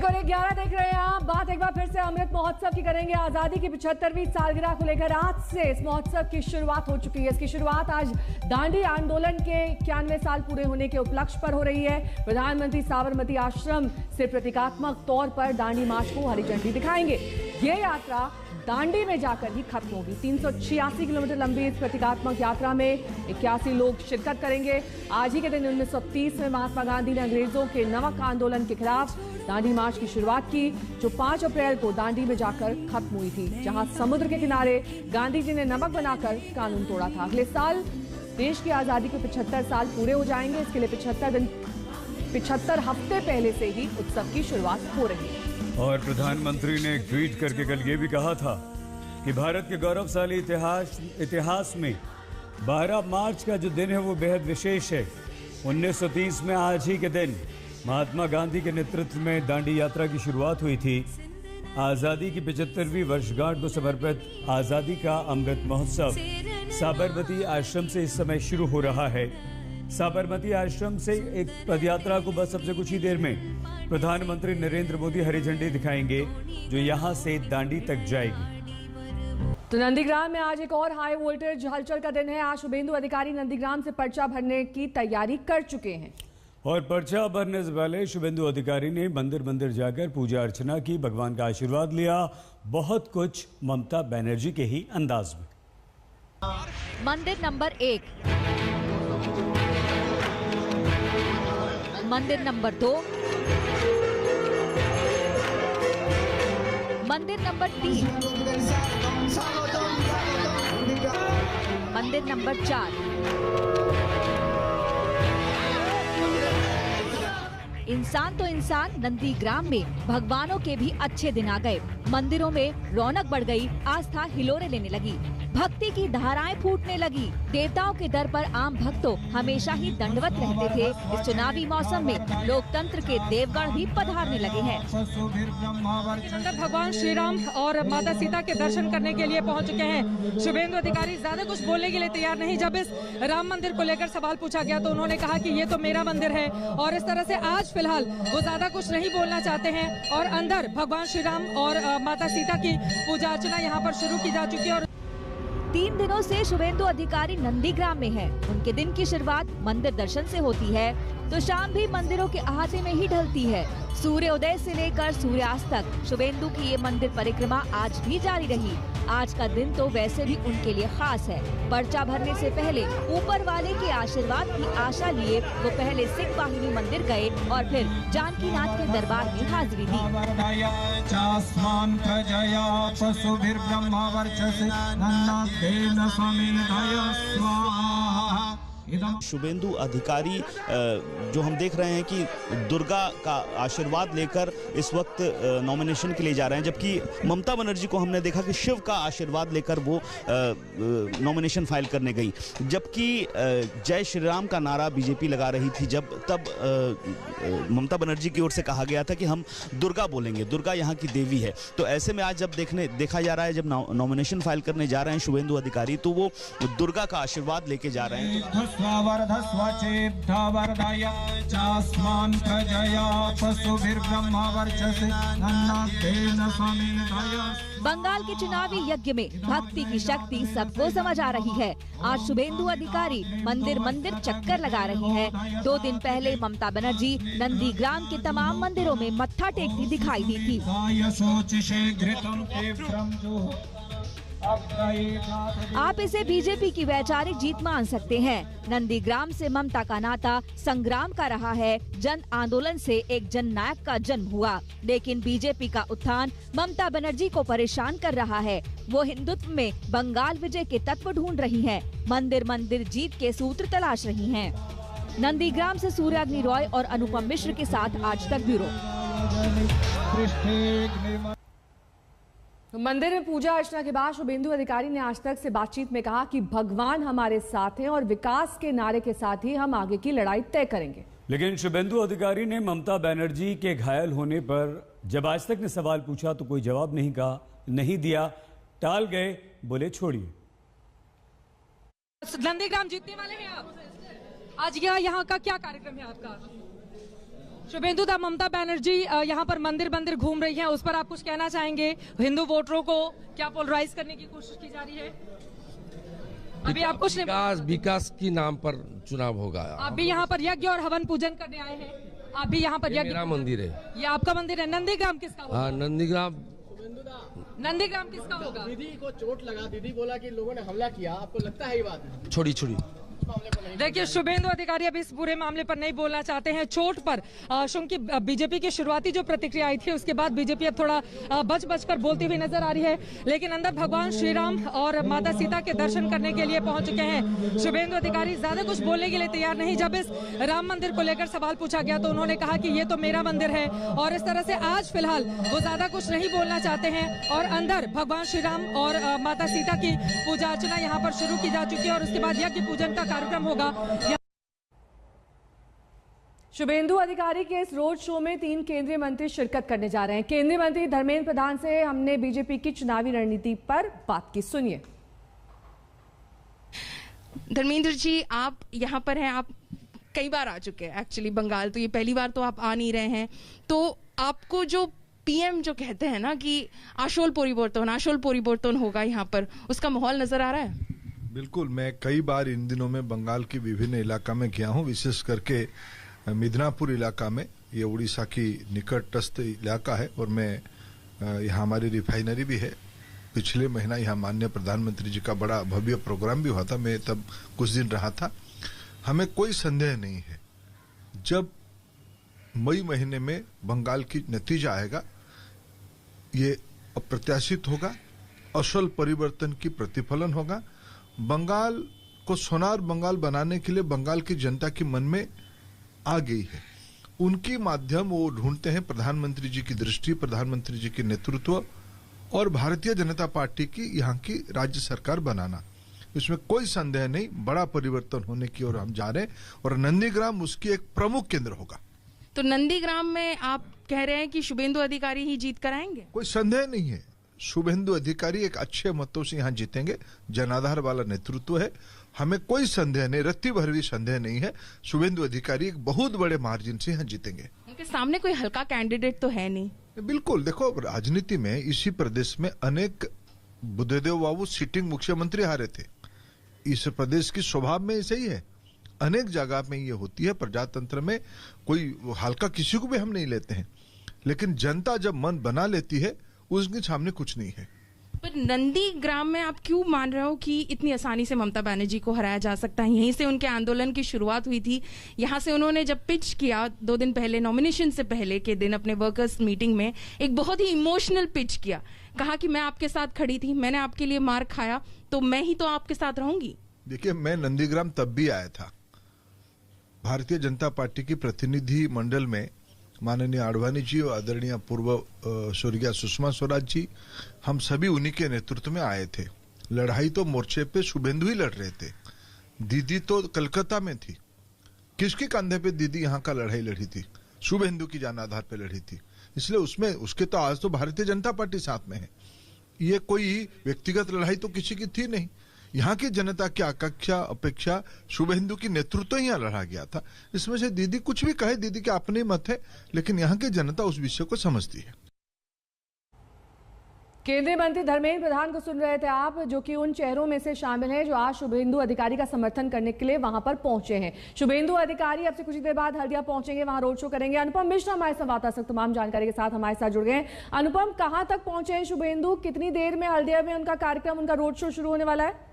एक और 11 देख रहे हैं आप। बात एक बार फिर से अमृत महोत्सव की करेंगे। आजादी की 75वीं सालगिरह को लेकर आज से इस महोत्सव की शुरुआत हो चुकी है। इसकी शुरुआत आज दांडी आंदोलन के 91 साल पूरे होने के उपलक्ष्य पर हो रही है। प्रधानमंत्री साबरमती आश्रम से प्रतीकात्मक तौर पर दांडी मार्च को हरी झंडी दिखाएंगे। ये यात्रा दांडी में जाकर ही खत्म होगी। 386 किलोमीटर लंबी इस प्रतीकात्मक यात्रा में 81 लोग शिरकत करेंगे। आज ही के दिन 1930 में महात्मा गांधी ने अंग्रेजों के नमक आंदोलन के खिलाफ दांडी मार्च की शुरुआत की, जो 5 अप्रैल को दांडी में जाकर खत्म हुई थी, जहां समुद्र के किनारे गांधी जी ने नमक बनाकर कानून तोड़ा था। अगले साल देश की आजादी को 75 साल पूरे हो जाएंगे। इसके लिए 75 हफ्ते पहले से ही उत्सव की शुरुआत हो रही है। और प्रधानमंत्री ने एक ट्वीट करके कल ये भी कहा था कि भारत के गौरवशाली इतिहास में 12 मार्च का जो दिन है वो बेहद विशेष है। 1930 में आज ही के दिन महात्मा गांधी के नेतृत्व में दांडी यात्रा की शुरुआत हुई थी। आज़ादी की 75वीं वर्षगांठ को समर्पित आज़ादी का अमृत महोत्सव साबरमती आश्रम से इस समय शुरू हो रहा है। साबरमती आश्रम से एक पदयात्रा को बस अब से कुछ ही देर में प्रधानमंत्री नरेंद्र मोदी हरी झंडी दिखाएंगे, जो यहां से दांडी तक जाएगी। तो नंदीग्राम में आज एक और हाई वोल्टेज हलचल का दिन है। आज शुभेंदु अधिकारी नंदीग्राम से पर्चा भरने की तैयारी कर चुके हैं। और पर्चा भरने से पहले शुभेंदु अधिकारी ने मंदिर मंदिर जाकर पूजा अर्चना की, भगवान का आशीर्वाद लिया। बहुत कुछ ममता बनर्जी के ही अंदाज में। मंदिर नंबर 1, मंदिर नंबर 2, मंदिर नंबर 3, मंदिर नंबर 4। इंसान तो इंसान, नंदीग्राम में भगवानों के भी अच्छे दिन आ गए। मंदिरों में रौनक बढ़ गई, आस्था हिलोरे लेने लगी, भक्ति की धाराएं फूटने लगी। देवताओं के दर पर आम भक्तों हमेशा ही दंडवत रहते थे। इस चुनावी मौसम में लोकतंत्र के देवगण भी पधारने लगे हैं। भगवान श्री राम और माता सीता के दर्शन करने के लिए पहुंच चुके हैं। शुभेंदु अधिकारी ज्यादा कुछ बोलने के लिए तैयार नहीं। जब इस राम मंदिर को लेकर सवाल पूछा गया तो उन्होंने कहा कि ये तो मेरा मंदिर है, और इस तरह से आज फिलहाल वो ज्यादा कुछ नहीं बोलना चाहते हैं। और अंदर भगवान श्री राम और माता सीता की पूजा अर्चना यहाँ पर शुरू की जा चुकी है। और 3 दिनों से शुभेंदु अधिकारी नंदीग्राम में हैं। उनके दिन की शुरुआत मंदिर दर्शन से होती है, तो शाम भी मंदिरों के अहाते में ही ढलती है। सूर्योदय से लेकर सूर्यास्त तक शुभेंदु की ये मंदिर परिक्रमा आज भी जारी रही। आज का दिन तो वैसे भी उनके लिए खास है। पर्चा भरने से पहले ऊपर वाले के आशीर्वाद की आशा लिए वो पहले सिख वाहिनी मंदिर गए और फिर जानकीनाथ के दरबार में हाजिरी दी। शुभेंदु अधिकारी जो हम देख रहे हैं कि दुर्गा का आशीर्वाद लेकर इस वक्त नॉमिनेशन के लिए जा रहे हैं, जबकि ममता बनर्जी को हमने देखा कि शिव का आशीर्वाद लेकर वो नॉमिनेशन फाइल करने गई। जबकि जय श्री राम का नारा बीजेपी लगा रही थी, तब ममता बनर्जी की ओर से कहा गया था कि हम दुर्गा बोलेंगे, दुर्गा यहाँ की देवी है। तो ऐसे में आज जब देखा जा रहा है, जब नॉमिनेशन फाइल करने जा रहे हैं शुभेंदु अधिकारी, तो वो दुर्गा का आशीर्वाद लेके जा रहे हैं। बंगाल के चुनावी यज्ञ में भक्ति की शक्ति सबको समझ आ रही है। आज शुभेंदु अधिकारी मंदिर मंदिर चक्कर लगा रही हैं। 2 दिन पहले ममता बनर्जी नंदीग्राम के तमाम मंदिरों में मत्था टेकती दिखाई दी थी। आप इसे बीजेपी की वैचारिक जीत मान सकते हैं। नंदीग्राम से ममता का नाता संग्राम का रहा है। जन आंदोलन से एक जन नायक का जन्म हुआ, लेकिन बीजेपी का उत्थान ममता बनर्जी को परेशान कर रहा है। वो हिंदुत्व में बंगाल विजय के तत्व ढूंढ रही हैं, मंदिर मंदिर जीत के सूत्र तलाश रही हैं। नंदीग्राम से सूर्याग्नि रॉय और अनुपम मिश्र के साथ आज तक ब्यूरो। मंदिर में पूजा अर्चना के बाद शुभेंदु अधिकारी ने आज तक से बातचीत में कहा कि भगवान हमारे साथ हैं और विकास के नारे के साथ ही हम आगे की लड़ाई तय करेंगे। लेकिन शुभेंदु अधिकारी ने ममता बनर्जी के घायल होने पर जब आज तक ने सवाल पूछा तो कोई जवाब नहीं दिया, टाल गए, बोले छोड़िए। नंदीग्राम जीतने वाले हैं आप। आज यहाँ का क्या कार्यक्रम है आपका? शुभेंदु दा, ममता बनर्जी यहाँ पर मंदिर मंदिर घूम रही हैं, उस पर आप कुछ कहना चाहेंगे? हिंदू वोटरों को क्या पोलराइज करने की कोशिश की जा रही है? अभी आप कुछ विकास की नाम पर चुनाव होगा। आप भी यहाँ पर यज्ञ और हवन पूजन करने आए हैं? आप भी यहाँ पर यज्ञ? मेरा मंदिर है। ये आपका मंदिर है। नंदीग्राम किसका होगा? हाँ, नंदीग्राम किसका होगा? दीदी को चोट लगा, दीदी बोला कि लोगों ने हमला किया, आपको लगता है ये बात? छोड़ी देखिए, शुभेंदु अधिकारी अभी इस पूरे मामले पर नहीं बोलना चाहते हैं। चोट पर क्योंकि बीजेपी की शुरुआती जो प्रतिक्रिया आई थी उसके बाद बीजेपी अब थोड़ा बच कर बोलती हुई नजर आ रही है, लेकिन अंदर भगवान श्री राम और माता सीता के दर्शन करने के लिए पहुंच चुके हैं। शुभेंदु अधिकारी ज्यादा कुछ बोलने के लिए तैयार नहीं। जब इस राम मंदिर को लेकर सवाल पूछा गया तो उन्होंने कहा कि ये तो मेरा मंदिर है, और इस तरह से आज फिलहाल वो ज्यादा कुछ नहीं बोलना चाहते हैं। और अंदर भगवान श्री राम और माता सीता की पूजा अर्चना यहाँ पर शुरू की जा चुकी है, और उसके बाद यज्ञ पूजन का कार्यक्रम होगा। शुभेंदु अधिकारी के इस रोड शो में 3 केंद्रीय मंत्री शिरकत करने जा रहे हैं। केंद्रीय मंत्री धर्मेंद्र प्रधान से हमने बीजेपी की चुनावी रणनीति पर बात की, सुनिए। धर्मेंद्र जी, आप यहाँ पर हैं, आप कई बार आ चुके हैं एक्चुअली बंगाल, तो ये पहली बार तो आप आ नहीं रहे हैं। तो आपको जो पीएम जो कहते हैं ना कि आशोल परिवर्तन होगा यहाँ पर, उसका माहौल नजर आ रहा है? बिल्कुल, मैं कई बार इन दिनों में बंगाल की विभिन्न इलाका में गया हूँ, विशेष करके मिदनापुर इलाका में। ये उड़ीसा की निकटस्थ इलाका है, और मैं यहाँ हमारी रिफाइनरी भी है। पिछले महीना यहाँ माननीय प्रधानमंत्री जी का बड़ा भव्य प्रोग्राम भी हुआ था, मैं तब कुछ दिन रहा था। हमें कोई संदेह नहीं है, जब मई महीने में बंगाल की नतीजा आएगा, ये अप्रत्याशित होगा, असल परिवर्तन की प्रतिफलन होगा। बंगाल को सोनार बंगाल बनाने के लिए बंगाल की जनता के मन में आ गई है। उनकी माध्यम वो ढूंढते हैं, प्रधानमंत्री जी की दृष्टि, प्रधानमंत्री जी के नेतृत्व और भारतीय जनता पार्टी की यहाँ की राज्य सरकार बनाना। इसमें कोई संदेह नहीं, बड़ा परिवर्तन होने की ओर हम जा रहे हैं, और नंदीग्राम उसकी एक प्रमुख केंद्र होगा। तो नंदीग्राम में आप कह रहे हैं कि शुभेंदु अधिकारी ही जीत कर आएंगे? कोई संदेह नहीं है, शुभेंदु अधिकारी एक अच्छे मतों से यहाँ जीतेंगे। जनाधार वाला नेतृत्व है, हमें कोई संदेह नहीं, रत्ती भर भी संदेह नहीं है। शुभेंदु अधिकारी एक बहुत बड़े मार्जिन से यहाँ जीतेंगे। उनके सामने कोई हल्का कैंडिडेट तो है नहीं? बिल्कुल, देखो राजनीति में इसी प्रदेश में अनेक बुद्धदेव बाबू सिटिंग मुख्यमंत्री हारे थे। इस प्रदेश की स्वभाव में ऐसे ही है, अनेक जगह में ये होती है। प्रजातंत्र में कोई हल्का किसी को भी हम नहीं लेते हैं, लेकिन जनता जब मन बना लेती है उसके सामने कुछ नहीं है। पर नंदीग्राम में आप क्यों मान रहे हो कि इतनी आसानी से ममता बनर्जी को हराया जा सकता है? यहीं से उनके आंदोलन की शुरुआत हुई थी। यहाँ से उन्होंने जब पिच किया 2 दिन पहले, नॉमिनेशन से पहले के दिन अपने वर्कर्स मीटिंग में, एक बहुत ही इमोशनल पिच किया, कहा कि मैं आपके साथ खड़ी थी, मैंने आपके लिए मार खाया, तो मैं ही तो आपके साथ रहूंगी। देखिए, मैं नंदीग्राम तब भी आया था। भारतीय जनता पार्टी की प्रतिनिधि मंडल में माननीय आडवाणी जी और आदरणीय पूर्व स्वर्गीय सुषमा स्वराज जी, हम सभी उन्हीं के नेतृत्व में आए थे। लड़ाई तो मोर्चे पे शुभेंदु ही लड़ रहे थे, दीदी तो कलकत्ता में थी। किसके कंधे पे दीदी यहाँ का लड़ाई लड़ी थी? शुभेंदु की जान आधार पे लड़ी थी। इसलिए उसमें उसके तो आज तो भारतीय जनता पार्टी साथ में है। ये कोई व्यक्तिगत लड़ाई तो किसी की थी नहीं। यहाँ की जनता की आकांक्षा, अपेक्षा शुभेंदु की नेतृत्व ही यहाँ लड़ा गया था। इसमें से दीदी कुछ भी कहे, दीदी के अपने मत है, लेकिन यहाँ की जनता उस विषय को समझती है। केंद्रीय मंत्री धर्मेंद्र प्रधान को सुन रहे थे आप, जो कि उन चेहरों में से शामिल हैं जो आज शुभेंदु अधिकारी का समर्थन करने के लिए वहां पर पहुंचे हैं। शुभेंदु अधिकारी अब से कुछ देर बाद हल्दिया पहुंचेंगे, वहां रोड शो करेंगे। अनुपम मिश्रा हमारे संवाददाता तमाम जानकारी के साथ हमारे साथ जुड़ गए हैं। अनुपम, कहां तक पहुंचे हैं शुभेंदु? कितनी देर में हल्दिया में उनका कार्यक्रम, उनका रोड शो शुरू होने वाला है?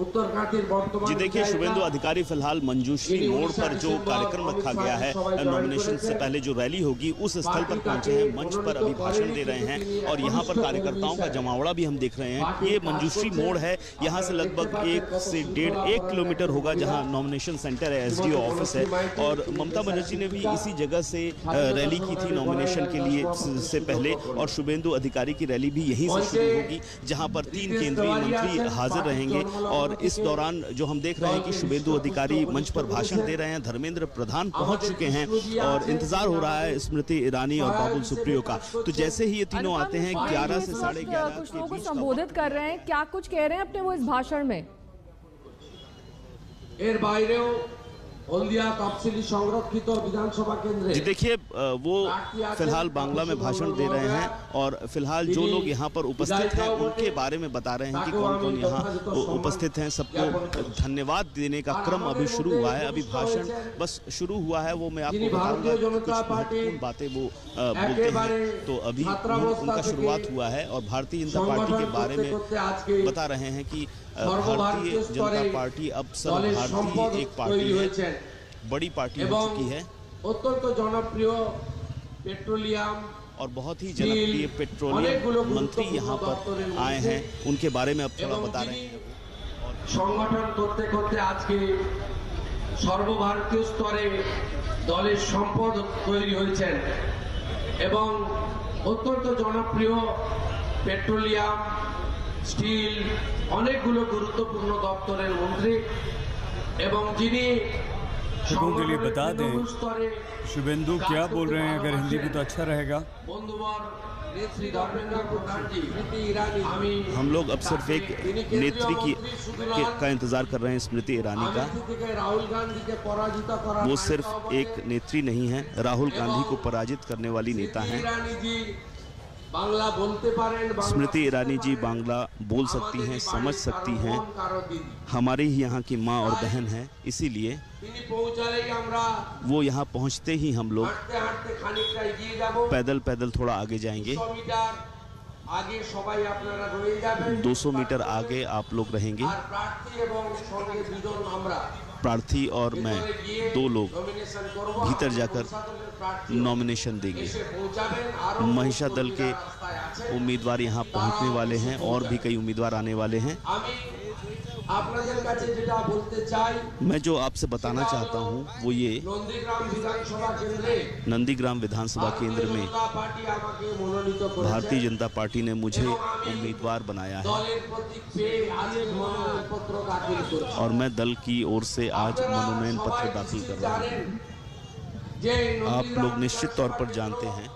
जी देखिए, शुभेंदु अधिकारी फिलहाल मंजूश्री मोड़ पर जो कार्यक्रम रखा गया है, नॉमिनेशन से पहले जो रैली होगी उस स्थल पर पहुंचे हैं। मंच पर अभी भाषण दे रहे हैं, और यहाँ पर कार्यकर्ताओं का जमावड़ा भी हम देख रहे हैं। ये मंजूश्री मोड़ है, यहाँ से लगभग 1 से 1.5 किलोमीटर होगा जहाँ नॉमिनेशन सेंटर है, SDO ऑफिस है। और ममता बनर्जी ने भी इसी जगह से रैली की थी नॉमिनेशन के लिए से पहले, और शुभेंदु अधिकारी की रैली भी यहीं से शुरू होगी, जहाँ पर 3 केंद्रीय मंत्री हाजिर रहेंगे। और इस दौरान जो हम देख रहे हैं कि शुभेंदु अधिकारी मंच पर भाषण दे रहे हैं, धर्मेंद्र प्रधान पहुंच चुके हैं, और इंतजार हो रहा है स्मृति ईरानी और बाबुल सुप्रियो का। तो जैसे ही ये तीनों आते हैं 11 से 11:30 कुछ लोगों को संबोधित कर रहे हैं, क्या कुछ कह रहे हैं अपने वो इस भाषण में? हल्दिया तफसिली संरक्षित विधानसभा केंद्र। जी देखिए, वो फिलहाल बांग्ला में भाषण दे रहे हैं और फिलहाल जो लोग यहाँ पर उपस्थित हैं उनके बारे में बता रहे हैं कि कौन कौन यहाँ उपस्थित हैं। सबको धन्यवाद देने का क्रम अभी शुरू हुआ है। अभी भाषण बस शुरू हुआ है। वो मैं आपको बताऊंगा कुछ महत्वपूर्ण बातें वो बोलते हैं। तो अभी उनका शुरुआत हुआ है और भारतीय जनता पार्टी के बारे में बता रहे हैं कि भारतीय जनता पार्टी अब सर्वभारतीय एक पार्टी है, बड़ी पार्टी हो चुकी है अत्यंत जनप्रिय पेट्रोलियम और बहुत ही जनप्रिय पेट्रोलियम मंत्री यहाँ पर आए हैं। उनके बारे में अब थोड़ा बता रहे हैं। संगठन करते करते आज के सर्वभारतीय स्तरे दलेर सम्पद तैरी हয়েছেন এবং अत्यंत जनप्रिय पेट्रोलियम स्टील अनेकगुलो गुरुत्वपूर्ण दफ्तरेर मंत्री एवं जिनी लोगों के लिए बता दें, शुभेंदु क्या बोल रहे हैं, अगर हिंदी में तो अच्छा रहेगा। हम लोग अब सिर्फ एक नेत्री का इंतजार कर रहे हैं, स्मृति ईरानी का। वो सिर्फ एक नेत्री नहीं है, राहुल गांधी को पराजित करने वाली नेता हैं। स्मृति ईरानी जी बांग्ला बोल सकती हैं, समझ सकती हैं, हमारी ही यहाँ की माँ और बहन है। इसीलिए वो यहाँ पहुँचते ही हम लोग पैदल पैदल थोड़ा आगे जाएंगे। 200 मीटर आगे आप लोग रहेंगे। प्रार्थी और मैं 2 लोग भीतर जाकर नॉमिनेशन देंगे। महिषा दल के उम्मीदवार यहाँ पहुँचने वाले हैं और भी कई उम्मीदवार आने वाले हैं। मैं जो आपसे बताना चाहता हूँ वो ये, नंदीग्राम विधानसभा केंद्र में भारतीय जनता पार्टी ने मुझे उम्मीदवार बनाया है और मैं दल की ओर से आज मनोनयन पत्र दाखिल कर रहा हूँ। आप लोग निश्चित तौर पर जानते हैं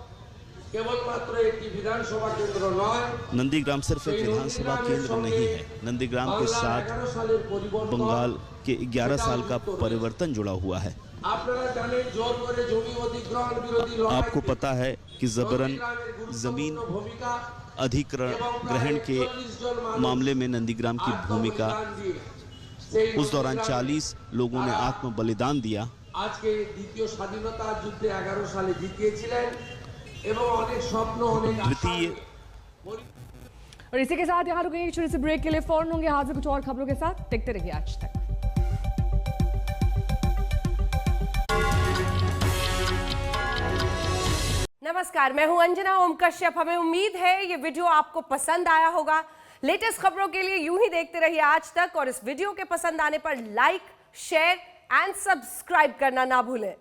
नंदीग्राम सिर्फ एक विधानसभा केंद्र नहीं है। नंदीग्राम के साथ बंगाल के 11 साल का परिवर्तन जुड़ा हुआ है। आपको पता है कि जबरन जमीन अधिग्रहण के मामले में नंदीग्राम की भूमिका, उस दौरान 40 लोगों ने आत्म बलिदान दिया। आज के द्वितीय स्वाधीनता युद्ध 11 साले जीतिएছিলেন एवं अनेक स्वप्न द्वितीय। और इसी के साथ यहाँ रुकेंगे छोटे से ब्रेक के लिए। फौरन होंगे हाजिर कुछ और खबरों के साथ। देखते रहिए आज तक। नमस्कार, मैं हूं अंजना ओम कश्यप। हमें उम्मीद है ये वीडियो आपको पसंद आया होगा। लेटेस्ट खबरों के लिए यूं ही देखते रहिए आज तक और इस वीडियो के पसंद आने पर लाइक, शेयर एंड सब्सक्राइब करना ना भूलें।